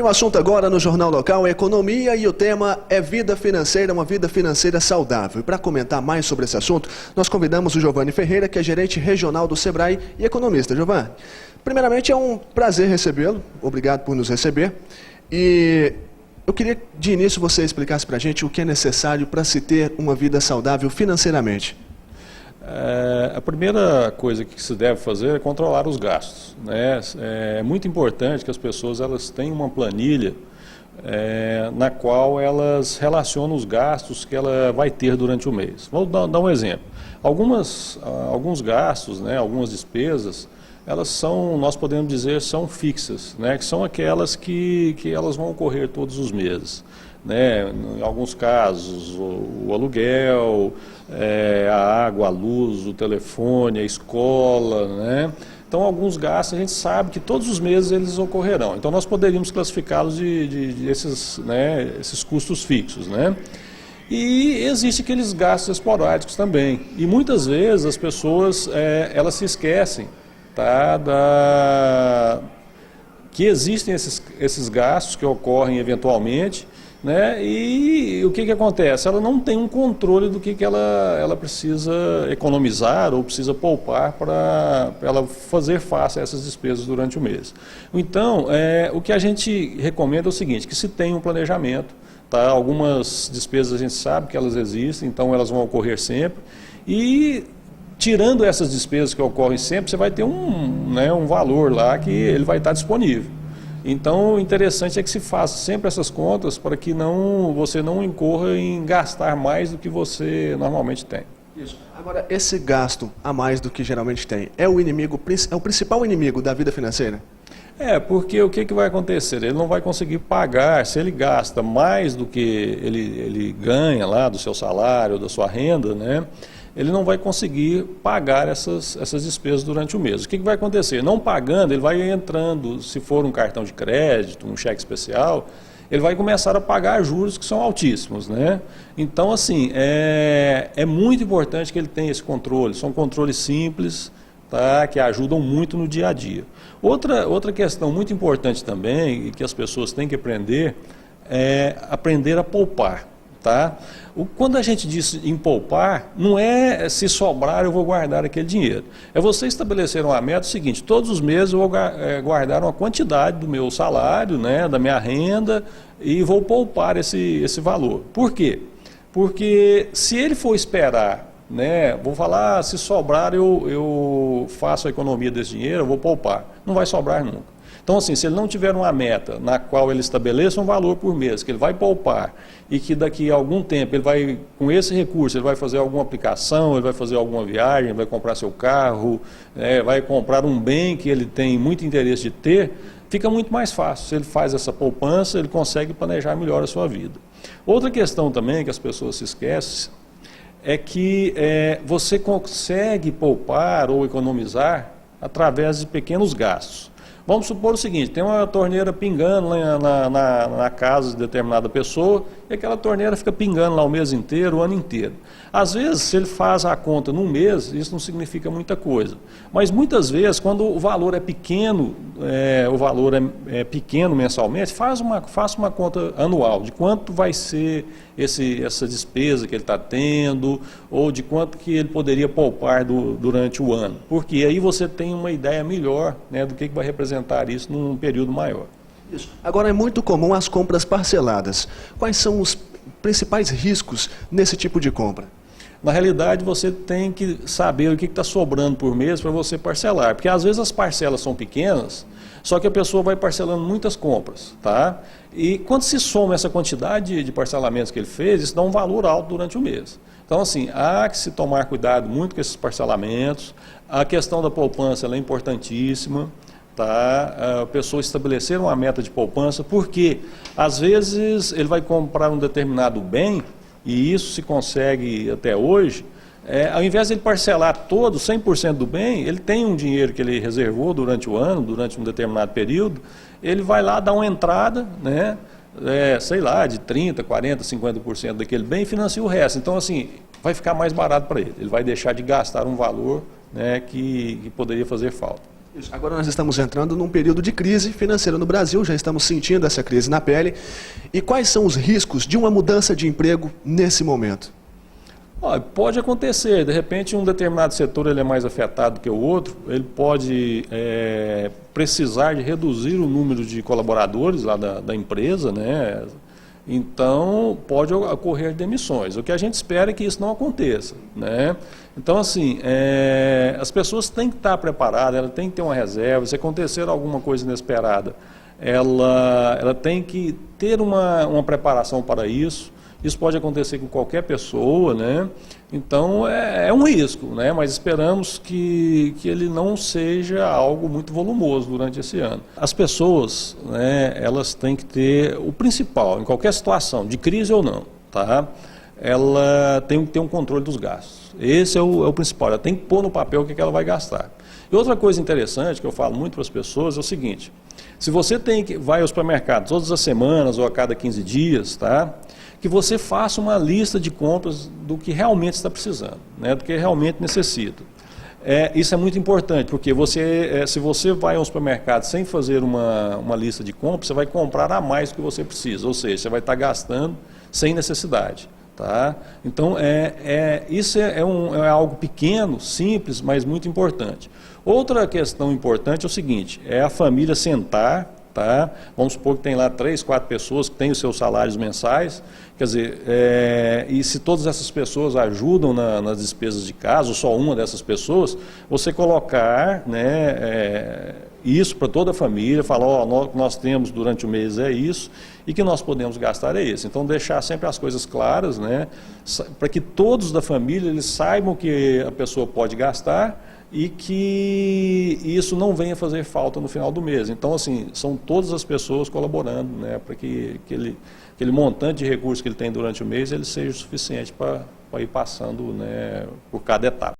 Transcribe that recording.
E o assunto agora no Jornal Local é economia e o tema é vida financeira, uma vida financeira saudável. E para comentar mais sobre esse assunto, nós convidamos o Giovanni Ferreira, que é gerente regional do Sebrae e economista. Giovanni, primeiramente é um prazer recebê-lo, obrigado por nos receber. E eu queria de início você explicasse para a gente o que é necessário para se ter uma vida saudável financeiramente. A primeira coisa que se deve fazer é controlar os gastos, né? É muito importante que as pessoas elas tenham uma planilha na qual elas relacionam os gastos que ela vai ter durante o mês. Vou dar um exemplo. Alguns gastos, né, algumas despesas, elas são, nós podemos dizer, são fixas, né, que são aquelas que elas vão ocorrer todos os meses. Né, em alguns casos, o aluguel, a água, a luz, o telefone, a escola, né? Então, alguns gastos a gente sabe que todos os meses eles ocorrerão. Então, nós poderíamos classificá-los esses custos fixos, né? E existem aqueles gastos esporádicos também. E muitas vezes as pessoas elas se esquecem, tá, que existem esses gastos que ocorrem eventualmente, né? E o que acontece? Ela não tem um controle do que ela precisa economizar ou precisa poupar para ela fazer face a essas despesas durante o mês. Então, o que a gente recomenda é o seguinte, que se tenha um planejamento, tá? Algumas despesas a gente sabe que elas existem, então elas vão ocorrer sempre, e tirando essas despesas que ocorrem sempre, você vai ter um valor lá que ele vai estar disponível. Então, o interessante é que se faça sempre essas contas para que você não incorra em gastar mais do que você normalmente tem. Isso. Agora, esse gasto a mais do que geralmente tem, é o principal inimigo da vida financeira? Porque o que vai acontecer? Ele não vai conseguir pagar, se ele gasta mais do que ele ganha lá do seu salário, da sua renda, né? Ele não vai conseguir pagar essas despesas durante o mês. O que vai acontecer? Não pagando, ele vai entrando, se for um cartão de crédito, um cheque especial, ele vai começar a pagar juros que são altíssimos, né? Então, assim, é muito importante que ele tenha esse controle. São controles simples, tá, que ajudam muito no dia a dia. Outra questão muito importante também, e que as pessoas têm que aprender, é aprender a poupar. Tá? Quando a gente diz em poupar, não é se sobrar eu vou guardar aquele dinheiro. É você estabelecer uma meta seguinte, todos os meses eu vou guardar uma quantidade do meu salário, né, da minha renda, e vou poupar esse valor. Por quê? Porque se ele for esperar, né, vou falar, se sobrar eu faço a economia desse dinheiro, eu vou poupar. Não vai sobrar nunca. Então, assim, se ele não tiver uma meta na qual ele estabeleça um valor por mês, que ele vai poupar e que daqui a algum tempo ele vai, com esse recurso, ele vai fazer alguma aplicação, ele vai fazer alguma viagem, vai comprar seu carro, vai comprar um bem que ele tem muito interesse de ter, fica muito mais fácil. Se ele faz essa poupança, ele consegue planejar melhor a sua vida. Outra questão também que as pessoas se esquecem é que você consegue poupar ou economizar através de pequenos gastos. Vamos supor o seguinte, tem uma torneira pingando lá na casa de determinada pessoa e aquela torneira fica pingando lá o mês inteiro, o ano inteiro. Às vezes, se ele faz a conta num mês, isso não significa muita coisa. Mas muitas vezes, quando o valor é pequeno, pequeno mensalmente, faça uma conta anual de quanto vai ser essa despesa que ele está tendo ou de quanto que ele poderia poupar durante o ano. Porque aí você tem uma ideia melhor, né, do que vai representar isso num período maior. Isso. Agora, é muito comum as compras parceladas. Quais são os principais riscos nesse tipo de compra? Na realidade, você tem que saber o que está sobrando por mês para você parcelar. Porque às vezes as parcelas são pequenas, só que a pessoa vai parcelando muitas compras, tá? E quando se soma essa quantidade de parcelamentos que ele fez, isso dá um valor alto durante o mês. Então, assim, há que se tomar cuidado muito com esses parcelamentos. A questão da poupança ela é importantíssima. Tá? A pessoa estabelecer uma meta de poupança, porque às vezes ele vai comprar um determinado bem, e isso se consegue até hoje, ao invés de ele parcelar todo, 100% do bem, ele tem um dinheiro que ele reservou durante o ano, durante um determinado período, ele vai lá dar uma entrada, né, sei lá, de 30%, 40%, 50% daquele bem e financia o resto. Então, assim, vai ficar mais barato para ele, ele vai deixar de gastar um valor, né, que poderia fazer falta. Isso. Agora nós estamos entrando num período de crise financeira no Brasil, já estamos sentindo essa crise na pele. E quais são os riscos de uma mudança de emprego nesse momento? Pode acontecer, de repente um determinado setor ele é mais afetado que o outro, ele pode precisar de reduzir o número de colaboradores lá da empresa, né? Então pode ocorrer demissões. O que a gente espera é que isso não aconteça, né? Então assim, as pessoas têm que estar preparadas, elas têm que ter uma reserva, se acontecer alguma coisa inesperada, ela tem que ter uma preparação para isso. Isso pode acontecer com qualquer pessoa, né? Então é um risco, né? Mas esperamos que ele não seja algo muito volumoso durante esse ano. As pessoas, né, elas têm que ter o principal, em qualquer situação, de crise ou não, tá? Ela tem que ter um controle dos gastos. Esse é o principal, ela tem que pôr no papel o que ela vai gastar. E outra coisa interessante que eu falo muito para as pessoas é o seguinte: se você vai ao supermercado todas as semanas ou a cada 15 dias, tá? Que você faça uma lista de compras do que realmente está precisando, né, do que realmente necessita. Isso é muito importante, porque se você vai ao supermercado sem fazer uma lista de compras, você vai comprar a mais do que você precisa, ou seja, você vai estar gastando sem necessidade. Tá? Então, isso é algo pequeno, simples, mas muito importante. Outra questão importante é o seguinte, é a família sentar, tá? Vamos supor que tem lá 3, 4 pessoas que têm os seus salários mensais, quer dizer, e se todas essas pessoas ajudam nas despesas de casa, ou só uma dessas pessoas, você colocar, né, isso para toda a família, falar, o que nós temos durante o mês é isso, e que nós podemos gastar é isso. Então deixar sempre as coisas claras, né, para que todos da família eles saibam que a pessoa pode gastar, e que isso não venha fazer falta no final do mês. Então, assim, são todas as pessoas colaborando, né, para que aquele montante de recursos que ele tem durante o mês ele seja suficiente para ir passando, né, por cada etapa.